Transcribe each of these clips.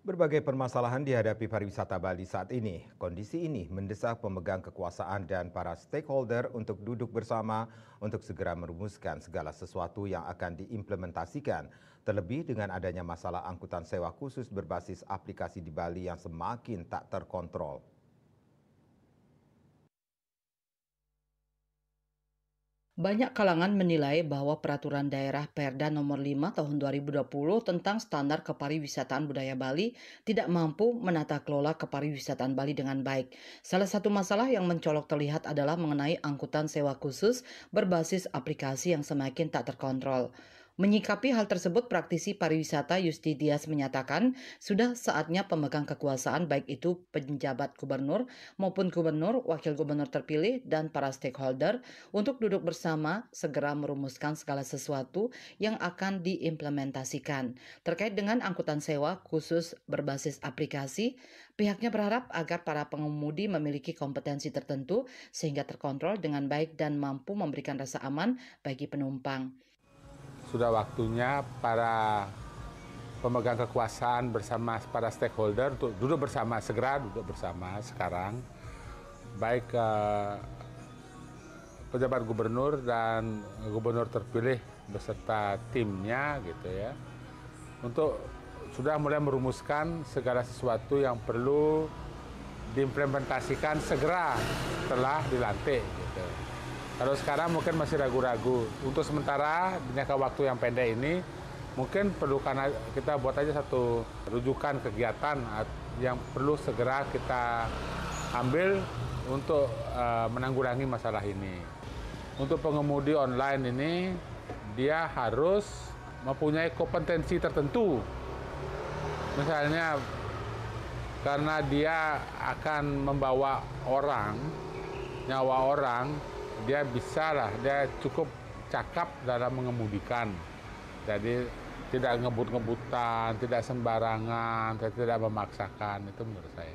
Berbagai permasalahan dihadapi pariwisata Bali saat ini. Kondisi ini mendesak pemegang kekuasaan dan para stakeholder untuk duduk bersama untuk segera merumuskan segala sesuatu yang akan diimplementasikan. Terlebih dengan adanya masalah angkutan sewa khusus berbasis aplikasi di Bali yang semakin tak terkontrol. Banyak kalangan menilai bahwa peraturan daerah Perda nomor 5 tahun 2020 tentang standar kepariwisataan budaya Bali tidak mampu menata kelola kepariwisataan Bali dengan baik. Salah satu masalah yang mencolok terlihat adalah mengenai angkutan sewa khusus berbasis aplikasi yang semakin tak terkontrol. Menyikapi hal tersebut, praktisi pariwisata Yusti Dias menyatakan sudah saatnya pemegang kekuasaan baik itu penjabat gubernur maupun gubernur, wakil gubernur terpilih, dan para stakeholder untuk duduk bersama segera merumuskan segala sesuatu yang akan diimplementasikan. Terkait dengan angkutan sewa khusus berbasis aplikasi, pihaknya berharap agar para pengemudi memiliki kompetensi tertentu sehingga terkontrol dengan baik dan mampu memberikan rasa aman bagi penumpang. Sudah waktunya para pemegang kekuasaan bersama para stakeholder untuk segera duduk bersama sekarang, baik pejabat gubernur dan gubernur terpilih beserta timnya gitu ya, untuk sudah mulai merumuskan segala sesuatu yang perlu diimplementasikan segera setelah dilantik gitu. Kalau sekarang mungkin masih ragu-ragu. Untuk sementara di jangka waktu yang pendek ini mungkin perlu karena kita buat aja satu rujukan kegiatan yang perlu segera kita ambil untuk menanggulangi masalah ini. Untuk pengemudi online ini dia harus mempunyai kompetensi tertentu. Misalnya karena dia akan membawa nyawa orang, dia cukup cakap dalam mengemudikan. Jadi tidak ngebut-ngebutan, tidak sembarangan, tidak memaksakan, itu menurut saya.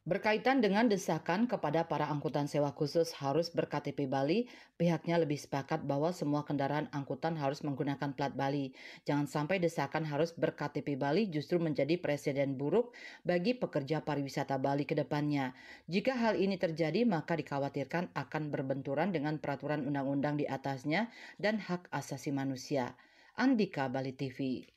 Berkaitan dengan desakan kepada para angkutan sewa khusus harus ber-KTP Bali, pihaknya lebih sepakat bahwa semua kendaraan angkutan harus menggunakan plat Bali. Jangan sampai desakan harus ber-KTP Bali justru menjadi presiden buruk bagi pekerja pariwisata Bali ke depannya. Jika hal ini terjadi, maka dikhawatirkan akan berbenturan dengan peraturan undang-undang di atasnya dan hak asasi manusia. Andika, Bali TV.